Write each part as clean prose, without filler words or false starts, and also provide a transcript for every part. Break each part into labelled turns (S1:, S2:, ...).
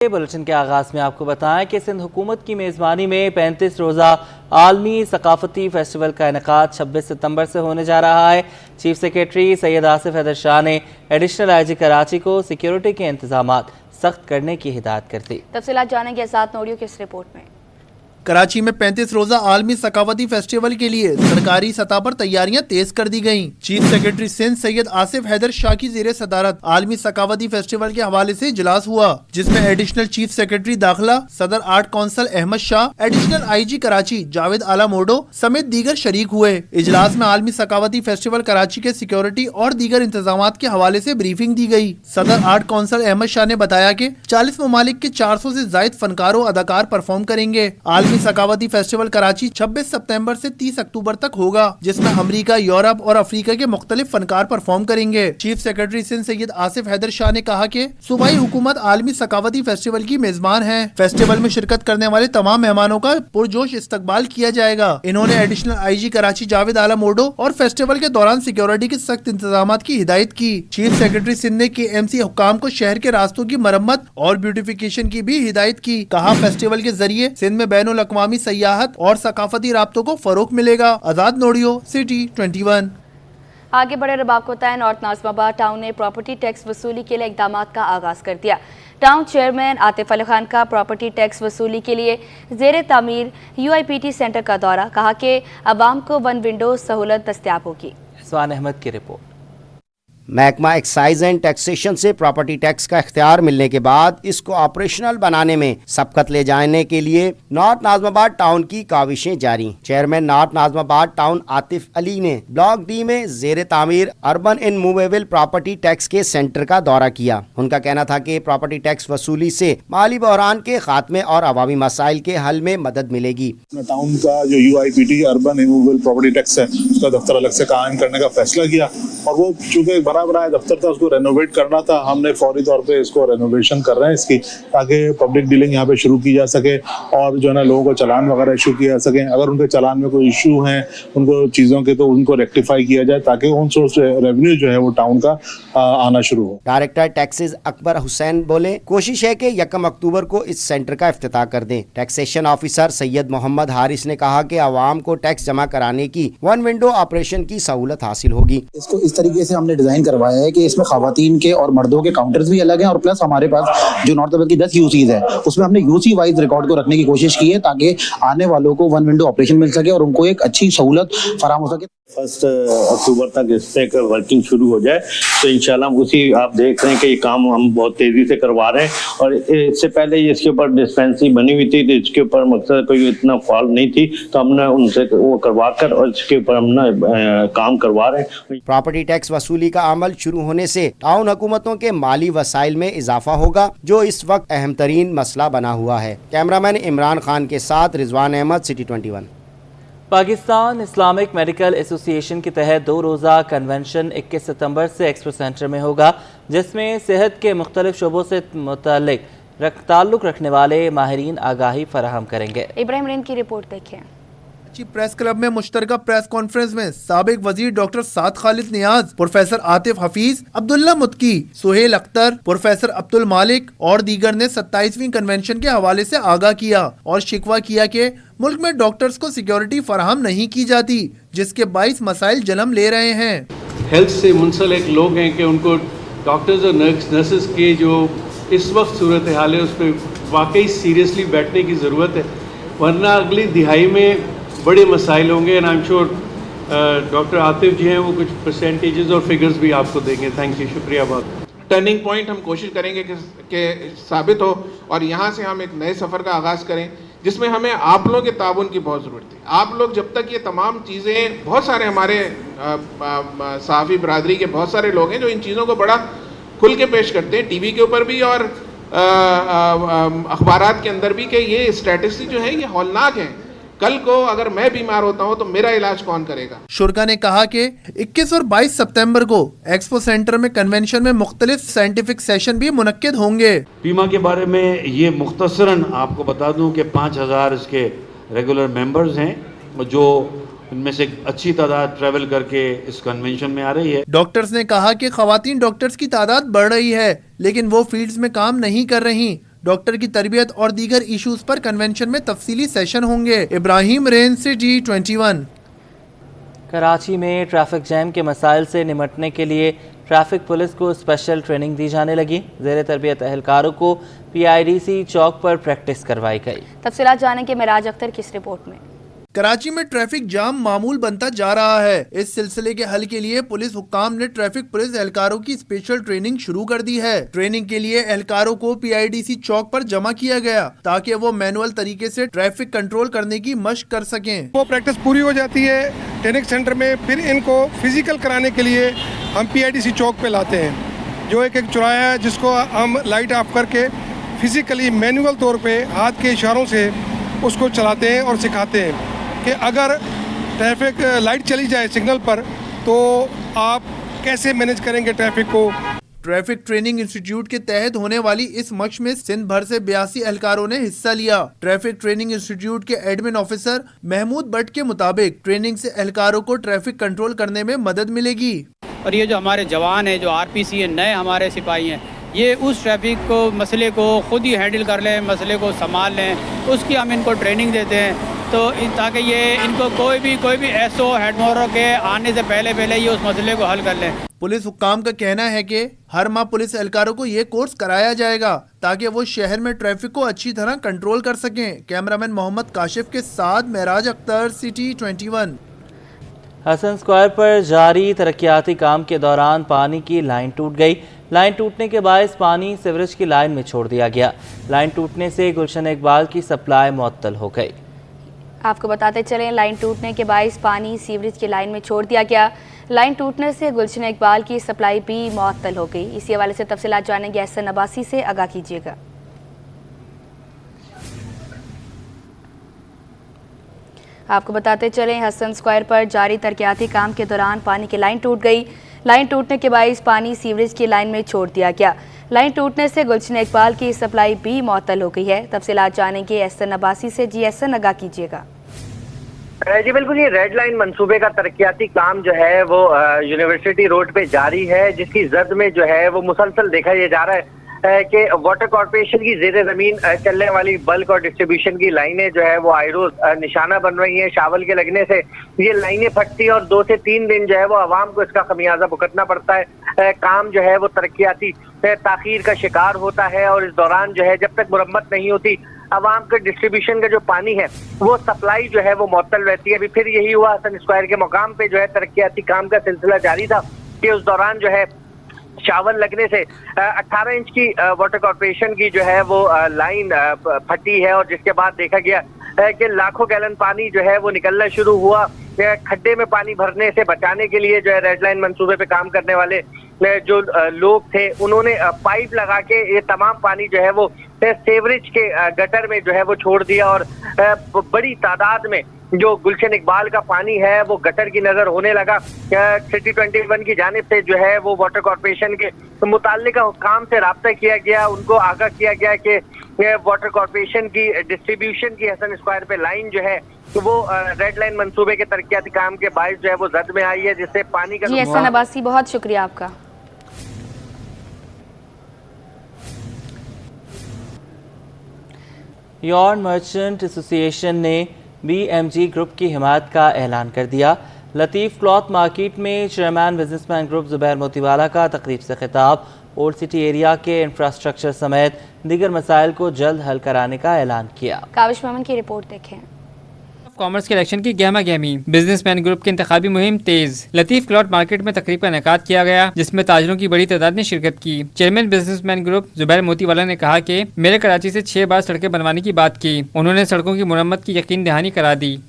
S1: Bulletin کے آغاز میں آپ کو بتائیں کہ سندھ حکومت کی میزبانی میں 35 روزہ عالمی ثقافتی فیسٹیول کا انعقاد 26 ستمبر سے ہونے جا رہا ہے۔ چیف سیکریٹری سید آصف حیدر شاہ نے ایڈیشنل آئی جی کراچی کو سیکیورٹی کے انتظامات سخت کرنے کی ہدایت کر دی۔
S2: تفصیلات جانیں گے آزاد نوریو کی اس رپورٹ میں۔
S3: کراچی میں 35 روزہ عالمی ثقافتی فیسٹیول کے لیے سرکاری سطح پر تیاریاں تیز کر دی گئیں۔ چیف سیکریٹری سندھ سید آصف حیدر شاہ کی زیر صدارت عالمی ثقافتی فیسٹیول کے حوالے سے اجلاس ہوا، جس میں ایڈیشنل چیف سیکریٹری داخلہ صدر art council Ahmed Shah, additional I G Karachi Javed آلا موڈو سمیت دیگر شریک ہوئے۔ اجلاس میں عالمی ثقافتی فیسٹیول کراچی کے سیکیورٹی اور دیگر انتظامات کے حوالے سے بریفنگ دی گئی۔ صدر آرٹ کونسل احمد شاہ نے بتایا کہ 40 ممالک کے 400 سے زائد فنکار و اداکار پرفارم کریں گے۔ عالمی ثقافتی فیسٹیول کراچی 26 ستمبر سے 30 اکتوبر تک ہوگا، جس میں امریکہ، یورپ اور افریقہ کے مختلف فنکار پرفارم کریں گے۔ چیف سیکریٹری سندھ سید آصف حیدر شاہ نے کہا کہ صوبائی حکومت عالمی ثقافتی فیسٹیول کی میزبان ہے۔ فیسٹیول میں شرکت کرنے والے تمام مہمانوں کا پرجوش استقبال کیا جائے گا۔ انہوں نے additional I G Karachi Javed آلا موڈو اور فیسٹیول کے دوران سیکیورٹی کے سخت انتظامات کی ہدایت کی۔ چیف سیکریٹری سندھ نے KMC حکام کو شہر کے راستوں کی مرمت اور بیوٹیفیکیشن کی بھی ہدایت کی۔ کہا فیسٹیول کے ذریعے سندھ میں بین الاقوامی سیاحت اور ثقافتی رابطوں کو فروغ ملے گا۔ آزاد نوریو، سٹی 21۔
S2: آگے بڑے رباب کو تائیں نارتھ ناظم آباد ٹاؤن نے پراپرٹی ٹیکس وصولی کے لیے اقدامات کا آغاز کر دیا۔ ٹاؤن چیئرمین عاطف علی خان کا پراپرٹی ٹیکس وصولی کے لیے زیر تعمیر UIPT سینٹر کا دورہ، کہا کہ عوام کو ون ونڈو سہولت دستیاب ہوگی۔
S1: حسوان احمد کی رپورٹ۔
S4: محکمہ ایکسائز اینڈ ٹیکسیشن سے پراپرٹی ٹیکس کا اختیار ملنے کے بعد اس کو آپریشنل بنانے میں سبقت لے جانے کے لیے نارتھ ناظم آباد ٹاؤن کی کاوشیں جاری۔ چیئرمین نارتھ ناظم آباد ٹاؤن عاطف علی نے بلاک D میں زیر تعمیر اربن ان موویبل پراپرٹی ٹیکس کے سینٹر کا دورہ کیا۔ ان کا کہنا تھا کہ پراپرٹی ٹیکس وصولی سے مالی بحران کے خاتمے اور عوامی مسائل کے حل میں مدد ملے گی۔
S5: ٹاؤن کا جو UIPT اربن ان موویبل پراپرٹی ٹیکس ہے، اس کا دفتر الگ سے قائم کرنے کا فیصلہ کیا، اور وہ چونکہ بڑا دفتر تھا، اس کو رینوویٹ کرنا تھا۔ ہم نے فوری طور پہ اس کو رینوویشن کر رہے ہیں اس کی، تاکہ پبلک ڈیلنگ یہاں پہ شروع کی جا سکے اور جو ہے نا لوگوں کو چلان وغیرہ ایشو کیا جا سکیں۔ اگر ان کے چلان میں کوئی ایشو ہیں ان کو چیزوں کے، تو ان کو ریکٹیفائی کیا جائے تاکہ ان سورس ریونیو جو ہے وہ ٹاؤن کا آنا شروع ہو۔
S4: ڈائریکٹر ٹیکسز اکبر حسین بولے کوشش ہے کہ 1 اکتوبر کو اس سینٹر کا افتتاح کر دیں۔ ٹیکسیشن آفیسر سید محمد حارث نے کہا کہ عوام کو ٹیکس جمع کرانے کی ون ونڈو آپریشن کی سہولت حاصل ہوگی۔
S6: اس کو اس طریقے سے ہم نے ڈیزائن کروایا ہے کہ اس میں خواتین کے اور مردوں کے کاؤنٹرز بھی الگ ہیں، اور پلس ہمارے پاس جو نارتھ ایسٹ کی 10 UCs ہے اس میں ہم نے UC وائز ریکارڈ کو رکھنے کی کوشش کی ہے، تاکہ آنے والوں کو ون ونڈو آپریشن مل سکے اور ان کو ایک اچھی سہولت فراہم ہو سکے۔
S7: 1 اکتوبر تک اس پہ ورکنگ شروع ہو جائے تو انشاءاللہ اسی آپ دیکھ رہے ہیں کہ یہ کام ہم بہت تیزی سے کروا رہے ہیں، اور اس سے پہلے اس کے اوپر ڈسپینسری بنی ہوئی تھی تو اس کے اوپر مقصد کوئی اتنا فال نہیں تھی، تو ہم نے ان سے وہ کروا کر اور اس کے اوپر ہم نے کام کروا رہے ہیں۔
S4: پراپرٹی ٹیکس وصولی کا عمل شروع ہونے سے ٹاؤن حکومتوں کے مالی وسائل میں اضافہ ہوگا، جو اس وقت اہم ترین مسئلہ بنا ہوا ہے۔ کیمرامین عمران خان کے ساتھ Rizwan Ahmed, city 21۔
S1: Pakistan Islamic medical association کے تحت 2 روزہ کنونشن 21 ستمبر سے ایکسپو سینٹر میں ہوگا، جس میں صحت کے مختلف شعبوں سے تعلق رکھنے والے ماہرین آگاہی فراہم کریں گے۔
S2: ابراہیم رین کی رپورٹ دیکھیں۔
S3: پریس کلب میں مشترکہ پریس کانفرنس میں سابق وزیر ڈاکٹر سعد خالد نیاز، پروفیسر عاطف حفیظ، عبداللہ متقی، سہیل اختر، پروفیسر عبد المالک اور دیگر نے 27ویں کنونشن کے حوالے سے آگاہ کیا اور شکوہ کیا کہ ملک میں ڈاکٹرز کو سیکیورٹی فراہم نہیں کی جاتی، جس کے باعث مسائل جنم لے رہے ہیں۔
S8: ہیلتھ سے منسلک لوگ ہیں کہ ان کو ڈاکٹرز اور نرسز کی جو اس وقت صورتحال ہے اس پہ واقعی سیریسلی بیٹھنے کی ضرورت ہے، ورنہ اگلی دہائی میں بڑے مسائل ہوں گے۔ And I'm sure doctor Atif ji ہیں وہ کچھ پرسنٹیجز اور فگرز بھی آپ کو دیں گے۔ تھینک یو، شکریہ بہت۔
S9: ٹرننگ پوائنٹ ہم کوشش کریں گے کہ ثابت ہو، اور یہاں سے ہم ایک نئے سفر کا آغاز کریں جس میں ہمیں آپ لوگوں کے تعاون کی بہت ضرورت ہے۔ آپ لوگ جب تک یہ تمام چیزیں، بہت سارے ہمارے صحافی برادری کے بہت سارے لوگ ہیں جو ان چیزوں کو بڑا کھل کے پیش کرتے ہیں ٹی وی کے اوپر بھی اور اخبارات کے اندر بھی، کہ یہ اسٹیٹسٹک جو ہے یہ ہولناک ہیں۔ کل کو اگر میں بیمار ہوتا ہوں تو میرا علاج کون کرے گا؟
S3: شرکا نے کہا کہ 21 اور 22 ستمبر کو ایکسپو سینٹر میں کنونشن میں مختلف سائنٹیفک سیشن بھی منعقد ہوں گے۔
S10: بیمہ کے بارے میں یہ مختصراً آپ کو بتا دوں کہ 5000 اس کے ریگولر ممبرز ہیں، جو ان میں سے اچھی تعداد ٹریول کر کے اس کنونشن میں آ رہی ہے۔
S3: ڈاکٹرز نے کہا کہ خواتین ڈاکٹرز کی تعداد بڑھ رہی ہے، لیکن وہ فیلڈز میں کام نہیں کر رہی۔ डॉक्टर की तरबियत और दीगर इश्यूज पर कन्वेंशन में तफसीली सेशन होंगे। इब्राहिम रेन से G21।
S1: कराची में ट्रैफिक जैम के मसाइल से निमटने के लिए ट्रैफिक पुलिस को स्पेशल ट्रेनिंग दी जाने लगी। ज़ेर तरबियत एहलकारों को PIDC चौक पर प्रैक्टिस करवाई गई।
S2: तफसीलात जानेंगे मेराज अख्तर की इस रिपोर्ट में।
S3: कराची में ट्रैफिक जाम मामूल बनता जा रहा है। इस सिलसिले के हल के लिए पुलिस हुक्काम ने ट्रैफिक पुलिस एहलकारों की स्पेशल ट्रेनिंग शुरू कर दी है। ट्रेनिंग के लिए एहलकारों को PIDC चौक पर जमा किया गया ताकि वो मैनुअल तरीके से ट्रैफिक कंट्रोल करने की मशक कर सकें।
S11: वो प्रैक्टिस पूरी हो जाती है ट्रेनिंग सेंटर में, फिर इनको फिजिकल कराने के लिए हम PIDC चौक पे लाते हैं, जो एक चौराहा है जिसको हम लाइट ऑफ करके फिजिकली मैनुअल तौर पे हाथ के इशारों से उसको चलाते हैं और सिखाते हैं कि अगर ट्रैफिक लाइट चली जाए सिग्नल पर तो आप कैसे मैनेज करेंगे ट्रैफिक को।
S3: ट्रैफिक ट्रेनिंग इंस्टीट्यूट के तहत होने वाली इस मशक में सिंध भर से 82 एहलकारों ने हिस्सा लिया। ट्रैफिक ट्रेनिंग इंस्टीट्यूट के एडमिन ऑफिसर महमूद भट्ट के मुताबिक ट्रेनिंग से एहलकारों को ट्रैफिक कंट्रोल करने में मदद मिलेगी।
S12: और ये जो हमारे जवान हैं, जो RPC है, नए हमारे सिपाही हैं, ये उस ट्रैफिक को मसले को खुद ही हैंडल कर लें, मसले को संभाल लें, उसकी हम इनको ट्रेनिंग देते हैं तो ताकि ये इनको कोई भी SO हेडमोरो के आने से पहले ये उस मसले को हल कर लें।
S3: पुलिस हुक्काम का कहना है कि हर माह पुलिस एहलकारों को ये कोर्स कराया जाएगा ताकि वो शहर में ट्रैफिक को अच्छी तरह कंट्रोल कर सकें। कैमरामैन मोहम्मद काशिफ के साथ मेराज अख्तर, CT21।
S1: हसन स्क्वायर पर जारी तरक्याती काम के दौरान पानी की लाइन टूट गई। लाइन टूटने के बायस पानी सीवरेज की लाइन में छोड़ दिया गया। लाइन टूटने से गुलशन इकबाल की सप्लाई मुअत्तल हो गई।
S2: आपको बताते चलें, लाइन टूटने के बायस पानी सीवरेज की लाइन में छोड़ दिया गया। लाइन टूटने से गुलशन इकबाल की सप्लाई भी मुअत्तल हो गई। इसी हवाले से तफसीलात जानेंगे एहसन अब्बासी से, आगाह कीजिएगा। आपको बताते चलें, हसन स्क्वायर पर जारी तरक्याती काम के दौरान पानी की लाइन टूट गई। लाइन टूटने के बायस पानी सीवरेज की लाइन में छोड़ दिया गया। लाइन टूटने से गुलशन इकबाल की सप्लाई भी मुअत्तल हो गई है। तफसीलात जानेंगे एहसन अब्बासी से। एहसन, आगाह कीजिएगा।
S13: जी बिल्कुल, ये रेड लाइन मंसूबे का तरक्याती काम जो है वो यूनिवर्सिटी रोड पे जारी है, जिसकी जद में जो है वो मुसलसल देखा ये जा रहा है कि वाटर कॉर्पोरेशन की ज़ेरे ज़मीन चलने वाली बल्क और डिस्ट्रीब्यूशन की लाइनें जो है वो आए रोज निशाना बन रही हैं। शावल के लगने से ये लाइनें फटती हैं और 2 से 3 दिन जो है वो आवाम को इसका खमियाजा भुगतना पड़ता है। काम जो है वो तरक्याती ताखीर का शिकार होता है और इस दौरान जो है जब तक मुरम्मत नहीं होती आवाम के डिस्ट्रीब्यूशन का जो पानी है वो सप्लाई जो है वो मुअत्तल रहती है। अभी फिर यही हुआ, हसन स्क्वायर के मुकाम पे जो है तरक्याती काम का सिलसिला जारी था कि उस दौरान जो है शावल लगने से 18 इंच की वाटर कॉर्पोरेशन की जो है वो लाइन फटी है और जिसके बाद देखा गया कि लाखों गैलन पानी जो है वो निकलना शुरू हुआ। खड्डे में पानी भरने से बचाने के लिए जो है रेड लाइन मंसूबे पे काम करने वाले जो लोग थे उन्होंने पाइप लगा के ये तमाम पानी जो है वो सेवरेज के गटर में जो है वो छोड़ दिया और बड़ी तादाद में जो गुलशन इकबाल का पानी है वो गटर की नजर होने लगा। सिटी 21 की जानिब से जो है वो वाटर कॉर्पोरेशन के मुताल्लिका हुक्काम से राब्ता किया गया, उनको आगाह किया गया कि वाटर कॉर्पोरेशन की डिस्ट्रीब्यूशन की हसन स्क्वायर पे लाइन जो है तो वो रेड लाइन मंसूबे के तरक्याती काम के बायस जो है वो जद में आई है, जिससे पानी का
S2: एहसन अब्बासी, बहुत शुक्रिया आपका।
S1: यॉर्न मर्चेंट एसोसिएशन ने BMG ग्रुप की हिमायत का ऐलान कर दिया। लतीफ़ क्लॉथ मार्केट में chairman businessman group Zubair Motiwala का तकरीब से खिताब। ओल्ड सिटी एरिया के इंफ्रास्ट्रक्चर समेत दीगर मसाइल को जल्द हल कराने का ऐलान किया।
S2: काविश मोहम्मद की रिपोर्ट देखें।
S14: कॉमर्स के इलेक्शन की गहमा गहमी, बिजनेसमैन ग्रुप की इंतखाबी मुहिम तेज। लतीफ क्लॉथ मार्केट में तकरीब का इनेकाद किया गया जिसमें ताजरों की बड़ी तादाद ने शिरकत की। Chairman businessman group Zubair Motiwala ने कहा कि मेरे कराची से 6 बार सड़कें बनवाने की बात की। उन्होंने सड़कों की मुरम्मत की यकीन दहानी करा दी।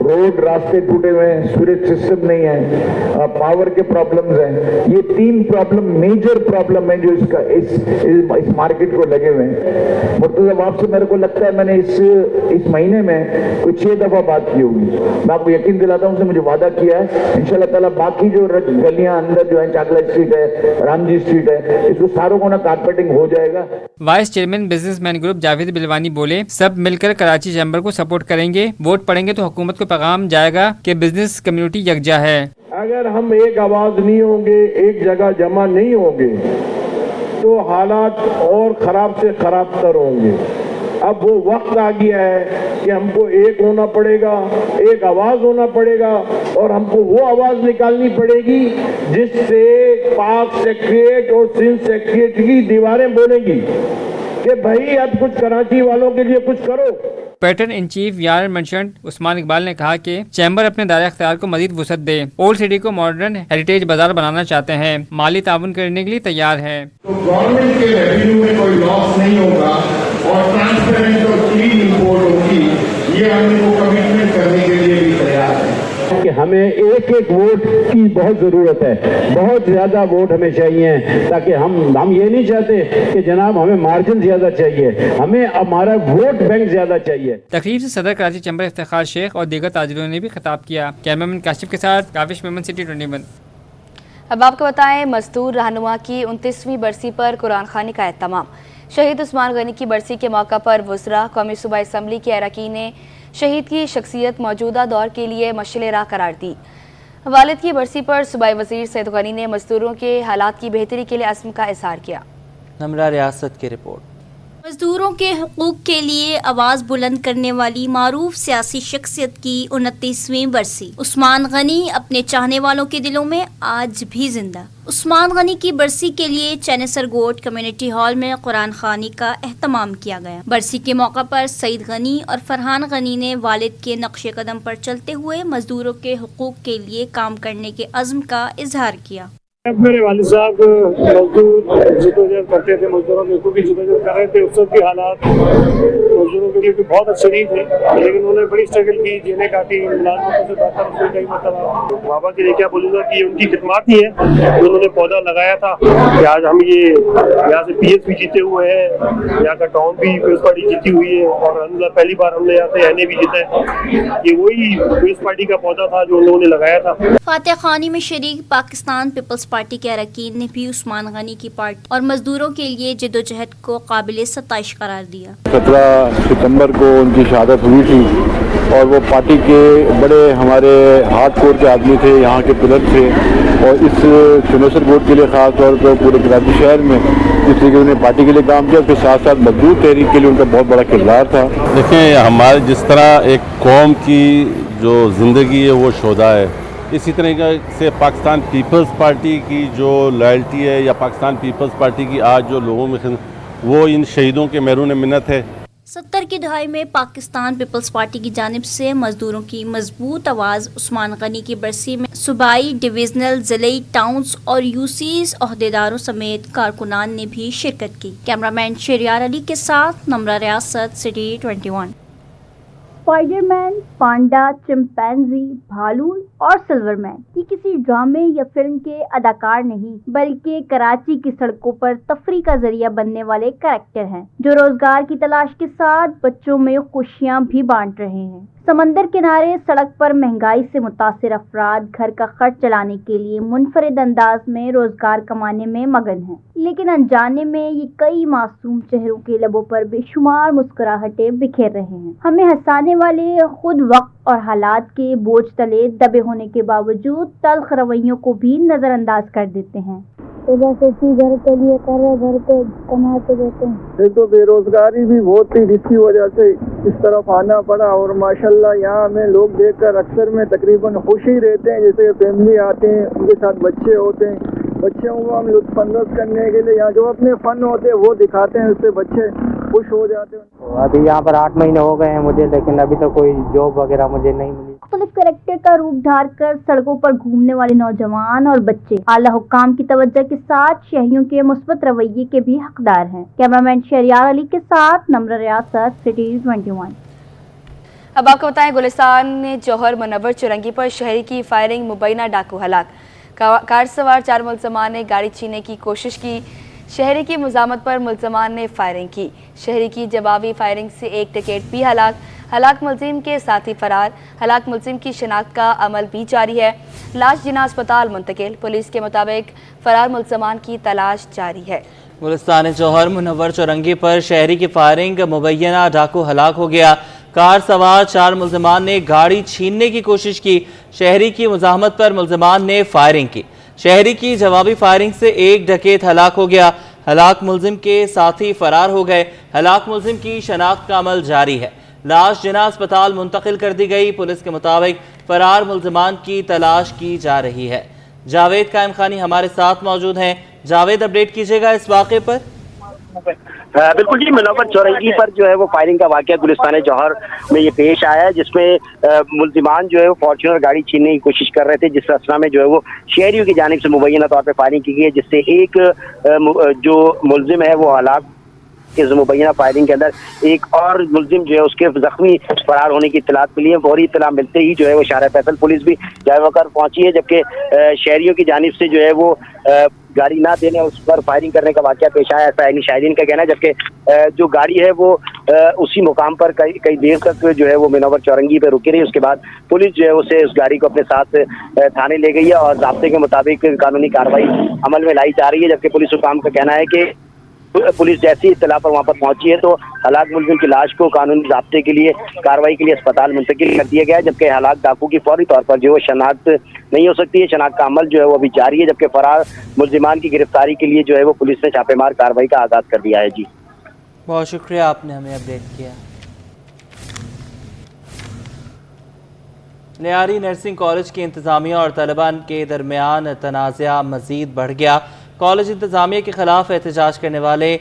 S15: रोड रास्ते टूटे हुए हैं, सीवरेज सिस्टम नहीं है, पावर के प्रॉब्लम्स हैं। ये 3 प्रॉब्लम मेजर प्रॉब्लम है जो इसका इस मार्केट को लगे हुए हैं। मुर्तज़ा वाप से मेरे को लगता है मैंने इस महीने में कुछ 6 दफा बात की होगी। मैं आपको यकीन दिलाता हूँ, मुझे वादा किया है इंशाल्लाह ताला बाकी जो गलियां अंदर जो है चाकला स्ट्रीट है, रामजी स्ट्रीट है, इसको सारों को ना कारपेटिंग हो जाएगा।
S14: Vice chairman businessman group Javed Bilwani बोले, सब मिलकर कराची चैम्बर को सपोर्ट करेंगे। वोट पड़ेंगे तो हुकूमत को पैगाम जाएगा कि बिजनेस कम्युनिटी यकजा है।
S15: अगर हम एक आवाज नहीं होंगे, एक जगह जमा नहीं होंगे, तो हालात और खराब से खराब तर होंगे। अब वो वक्त आ गया है कि हमको एक होना पड़ेगा, एक आवाज होना पड़ेगा और हमको वो आवाज निकालनी पड़ेगी जिससे पाक सेक्रेटरीट और सिंध सेक्रेटरीट की दीवारें बोलेंगी कि भाई अब कुछ कराची वालों के लिए कुछ करो।
S14: पैटर्न इन चीफ यार मर्चेंट उस्मान इकबाल ने कहा कि चैम्बर अपने दायरा इख्तियार को मजीद वुसअत दे, ओल्ड सिटी को मॉडर्न हेरिटेज बाजार बनाना चाहते हैं, माली ताउन करने के लिए तैयार है।
S15: तो गवर्नमेंट के रेवेन्यू में कोई लॉस नहीं होगा और ट्रांसपेरेंट और क्लीन इम्पोर्ट होगी, ये हम इनको कमिटमेंट करने के लिए भी तैयार है कि हमें एक एक वोट की बहुत ज़रूरत है, बहुत ज़्यादा वोट हमें चाहिए, ताकि हम ये नहीं चाहते कि जनाब हमें मार्जिन ज़्यादा चाहिए, हमें हमारा वोट बैंक ज़्यादा चाहिए।
S14: तकरीब से सदर कराची चैम्बर इफ्तिखार शेख और दीगर ताजिरों ने भी खिताब किया। कैमरामैन काशिफ के साथ काविश मेमन, सिटी 21।
S2: अब आपको बताएं, मजदूर रहनुमा की 29वीं बरसी पर कुरान खानी का एहतमाम। शहीद उस्मान गनी की बरसी के मौका पर वज़रा कौमी सूबाई असम्बली के अरकान ने शहीद की शख्सियत मौजूदा दौर के लिए मशाल राह करार दी। वालिद की बरसी पर सूबाई वज़ीर सैयद गनी ने मजदूरों के हालात की बेहतरी के लिए अज़्म का इज़हार किया।
S1: नमरा रियासत की रिपोर्ट।
S16: मजदूरों के हुकूक के लिए आवाज़ बुलंद करने वाली मारूफ सियासी शख्सियत की 29वीं बरसी। उस्मान गनी अपने चाहने वालों के दिलों में आज भी जिंदा। उस्मान गनी की बरसी के लिए चैनेसर गोट कम्युनिटी हॉल में कुरान खानी का एहतमाम किया गया। बरसी के मौका पर सईद गनी और फरहान गनी ने वालिद के नक्शे कदम पर चलते हुए मजदूरों के हुकूक के लिए काम करने के अज़्म का इजहार किया।
S15: मेरे वालिद साहब मजदूर जदोजहद करते थे, मजदूरों के हुकूक की जदोजहद कर रहे थे। उस वक्त के हालात मजदूरों के लिए बहुत अच्छे नहीं थे, लेकिन उन्होंने बड़ी स्ट्रगल की, जेलें काटी, मुलाजमतों से बात की। कई मतलब बाबा के लिए क्या बोलूँगा कि उनकी खिदमत ही है, उन्होंने पौधा लगाया था कि आज हम ये यहाँ से PS भी जीते हुए हैं, यहाँ का टाउन भी पीपल्स पार्टी जीती हुई है और अल्हम्दुलिल्लाह पहली बार हमने यहाँ से एनए भी जीता है। ये वही पीपल्स पार्टी का पौधा था जो उन लोगों ने लगाया था।
S16: फातिहा खानी में शरीक पाकिस्तान पीपल्स पार्टी के अरकान ने भी उस्मान गनी की पार्टी और मजदूरों के लिए जदोजहद को काबिल सताइश करार दिया। 17
S15: सितंबर को उनकी शहादत हुई थी और वो पार्टी के बड़े हमारे हार्ड कोर के आदमी थे, यहाँ के पिलर थे और इस चुनेसर बोर्ड के लिए खास तौर पर पूरे कराची शहर में जिस तरीके उन्होंने पार्टी के लिए काम किया, उसके साथ साथ मजदूर तहरीक के लिए उनका बहुत बड़ा किरदार था।
S17: देखिए, हमारे जिस तरह एक कौम की जो ज़िंदगी है वो शोधा है, इसी तरीके से पाकिस्तान पीपल्स पार्टी की जो लॉयल्टी है या पाकिस्तान पीपल्स पार्टी की आज जो लोगों में वो इन शहीदों के महरून मिन्नत है।
S16: 70 की दहाई में पाकिस्तान पीपल्स पार्टी की जानिब से मजदूरों की मजबूत आवाज़ उस्मान गनी की बरसी में सूबाई, डिविजनल, जिले, टाउन्स और यूसीज ओहदेदारों समेत कारकुनान ने भी शिरकत की। कैमरामैन शहरियार अली के साथ नमरा रियासत, सिटी 21। स्पाइडरमैन, पांडा, चिंपैंजी, भालू और सिल्वरमैन ये किसी ड्रामे या फिल्म के अदाकार नहीं, बल्कि कराची की सड़कों पर तफरी का जरिया बनने वाले कैरेक्टर हैं, जो रोजगार की तलाश के साथ बच्चों में खुशियां भी बांट रहे हैं। समंदर किनारे सड़क पर महंगाई से मुतासिर अफराद घर का खर्च चलाने के लिए मुनफरिद अंदाज में रोजगार कमाने में मगन हैं, लेकिन अनजाने में ये कई मासूम चेहरों के लबों पर बेशुमार मुस्कुराहटें बिखेर रहे हैं। हमें हंसाने वाले खुद वक्त और हालात के बोझ तले दबे होने के बावजूद तल्ख रवैयों को भी नजरअंदाज कर देते हैं।
S18: जैसे घर के लिए कर रहे, घर पे कमाते देते हैं।
S15: तो बेरोजगारी भी बहुत थी, जिसकी वजह से इस तरफ आना पड़ा और माशाल्लाह यहाँ हमें लोग देखकर अक्सर में तकरीबन खुश ही रहते हैं। जैसे फैमिली आते हैं, उनके साथ बच्चे होते हैं, बच्चों को हम लुत्फानंदोज़ करने के लिए यहाँ जो अपने फन होते हैं वो दिखाते हैं, उससे बच्चे खुश हो जाते हैं।
S19: अभी यहाँ पर 8 महीने हो गए हैं मुझे, लेकिन अभी तो कोई जॉब वगैरह मुझे नहीं मिली।
S16: मुख्तलिफ कैरेक्टर का रूप धार कर सड़कों पर घूमने वाले नौजवान और बच्चे आला हुक्काम की तवज्जो के साथ शहरियों के मुस्बत रवैये के भी हकदार हैं। कैमरामैन शहरियार अली के साथ नम्र रियासत, सिटी 21।
S2: अब आपको बताएं, गुलिस्तान में जौहर मुनव्वर चुरंगी पर शहरी की फायरिंग, मुबैना डाकू हलाक। कार सवार 4 मुलजमान ने गाड़ी छीनने की कोशिश की। शहरी की मुजामत पर मुलजमान ने फायरिंग की। शहरी की जवाबी फायरिंग से एक टिकट भी हलाक मुलजिम के साथी फरार। हलाक मुलजिम की शिनाख्त का अमल भी जारी है। लाश जिना अस्पताल मुंतकिल। पुलिस के मुताबिक फरार मुलजमान की तलाश जारी है।
S1: गुलिस्तान जौहर मुनव्वर चौरंगी पर शहरी की फायरिंग, मुबैना डाकू हलाक हो गया। कार सवार 4 मुलजमान ने गाड़ी छीनने की कोशिश की। शहरी की मुजाहमत पर मुलजमान ने फायरिंग की। शहरी की जवाबी फायरिंग से एक डकैत हलाक हो गया। हलाक मुलजिम के साथी फरार हो गए। हलाक मुलजिम की शनाख्त का अमल जारी है। लाश जिना अस्पताल मुंतकिल कर दी गई। पुलिस के मुताबिक फरार मुलजिमान की तलाश की जा रही है। जावेद कायम खानी हमारे साथ मौजूद हैं। जावेद, अपडेट कीजिएगा इस वाक़े पर।
S20: बिल्कुल जी, मुनव्वर चौरंगी पर जो है वो फायरिंग का वाकया गुलिस्तान जौहर में ये पेश आया है, जिसमें मुल्जिमान जो है वो फॉर्च्यूनर गाड़ी छीनने की कोशिश कर रहे थे, जिस असना में जो है वो शहरियों की जानिब से मुबैना तौर पे फायरिंग की गई है, जिससे एक जो मुल्जिम है वो हलाक इस मुबैना फायरिंग के अंदर एक और मुल्जिम जो है उसके जख्मी फरार होने की इत्तलात मिली है। फौरी इत्तला मिलते ही जो है वो शाहरा फैसल पुलिस भी जाए वकर पहुंची है, जबकि शहरियों की जानिब से जो है वो गाड़ी ना देने उस पर फायरिंग करने का वाकया पेश आया, ऐसा शाहिदीन का कहना है। जबकि जो गाड़ी है वो उसी मुकाम पर कई देर तक जो है वो मुनव्वर चौरंगी पे रुकी रही। उसके बाद पुलिस जो है उसे उस गाड़ी को अपने साथ थाने ले गई है और ज़ाब्ते के मुताबिक कानूनी कार्रवाई अमल में लाई जा रही है। जबकि पुलिस हुकाम का कहना है कि पुलिस जैसी इत्तला पर वहाँ पर पहुंची है तो हलाक मुलजिम की लाश को कानूनी ज़ाब्ते के लिए कार्रवाई के लिए अस्पताल मुंतकिल कर दिया गया है। जबकि हलाक डाकू की फौरी तौर पर जो है शनाख्त नहीं हो सकती है। शनाख्त का अमल जो है वो अभी जारी है। जबकि फरार मुलजिमान की गिरफ्तारी के लिए जो है वो पुलिस ने छापेमार कार्रवाई का आगाज कर दिया है। जी,
S1: बहुत शुक्रिया, आपने हमें अपडेट किया। लियारी नर्सिंग कॉलेज की इंतजामिया और तलबा के दरमियान तनाज़ा मजीद बढ़ गया। कॉलेज इंतजामिया के खिलाफ एहतजाज करने वाले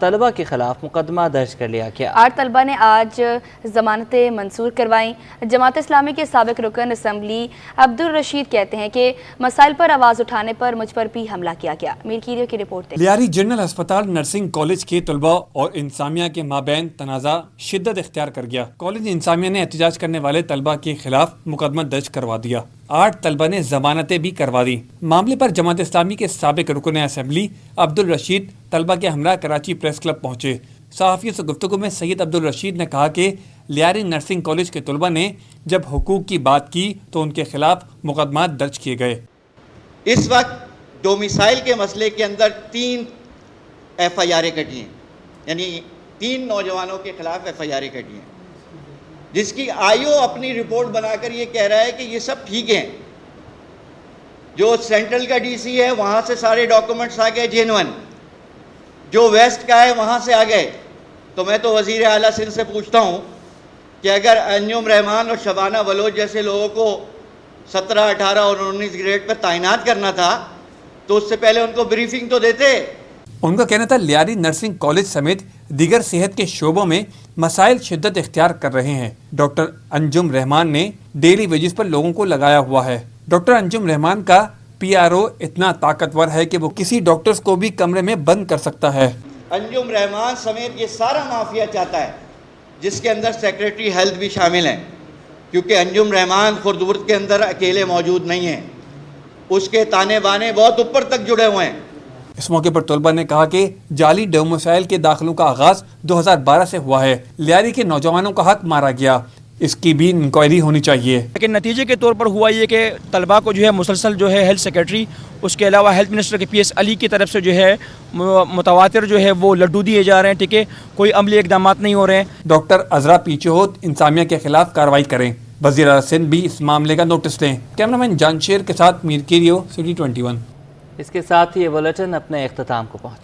S1: तलबा के खिलाफ मुकदमा दर्ज कर लिया गया।
S2: 8 तलबा ने आज जमानतें मंसूर करवाईं। जमात इस्लामी के साबिक रुकन असम्बली अब्दुल रशीद कहते हैं कि मसाइल पर आवाज़ उठाने पर मुझ पर भी हमला किया गया। मीर कीरियो की रिपोर्ट।
S21: लियारी जनरल अस्पताल नर्सिंग कॉलेज के तलबा और इंसामिया के माबैन तनाज़ा शिद्दत इख्तियार कर गया। कॉलेज इंसामिया ने एहतजाज करने वाले तलबा के खिलाफ मुकदमा दर्ज करवा दिया। 8 तलबा ने जमानतें भी करवा दी। मामले पर जमात इस्लामी के साबिक रुकन असम्बली अब्दुल रशीद तलबा के हमरा कराची प्रेस क्लब पहुंचे। सहाफ़ियों से गुफ्तगू में सैयद अब्दुल रशीद ने कहा कि लियारी नर्सिंग कॉलेज के तलबा ने जब हुकूक की बात की तो उनके खिलाफ मुकदमा दर्ज किए गए।
S22: इस वक्त डोमिसाइल के मसले के अंदर 3 FIR कटी हैं, यानी 3 नौजवानों के खिलाफ FIR कटी हैं, जिसकी IO अपनी रिपोर्ट बनाकर ये कह रहा है कि ये सब ठीक हैं। जो सेंट्रल का DC है वहाँ से सारे डॉक्यूमेंट्स आ गए जेन्युइन, जो वेस्ट का है वहाँ से आ गए। तो मैं तो वज़ीर आला सिंध से पूछता हूँ कि अगर अंजुम रहमान और शबाना बलोच जैसे लोगों को 17, 18 और 19 ग्रेड पर तैनात करना था तो उससे पहले उनको ब्रीफिंग तो देते।
S21: उनका कहना था लियारी नर्सिंग कॉलेज समेत दीगर सेहत के शोबों में मसाइल शिद्दत इख्तियार कर रहे हैं। डॉक्टर अंजुम रहमान ने डेली वेजेस पर लोगों को लगाया हुआ है। डॉक्टर अंजुम रहमान का PRO इतना ताकतवर है कि वो किसी डॉक्टर्स को भी कमरे में बंद कर सकता है।
S22: अंजुम रहमान समेत ये सारा माफिया चाहता है, जिसके अंदर सेक्रेटरी हेल्थ भी शामिल हैं, क्योंकि अंजुम रहमान खुर्दबुर्द के अंदर अकेले मौजूद नहीं हैं, उसके ताने बाने बहुत ऊपर तक जुड़े हुए हैं।
S21: इस मौके पर तलबा ने कहा कि जाली डोमिसाइल के दाखिलों का आगाज 2012 से हुआ है। लियारी के नौजवानों का हक मारा गया, इसकी भी इंक्वायरी होनी चाहिए।
S23: लेकिन नतीजे के तौर पर हुआ ये कि तलबा को जो है मुसलसल जो है हेल्थ सेक्रेटरी, उसके अलावा हेल्थ मिनिस्टर के PS अली की तरफ से जो है मुतवातिर जो है वो लड्डू दिए जा रहे हैं। ठीक है, कोई अमली इकदाम नहीं हो रहे हैं।
S21: डॉक्टर अजरा पीछेहोत इंसामिया के खिलाफ कार्रवाई करें। वज़ीर आला सिंध भी इस मामले का नोटिस लें। कैमरामैन जानशेर के साथ मीर कीरियो, सिटी 21।
S1: इसके साथ ही ये बुलेटिन अपने इख्तिताम को पहुंचा।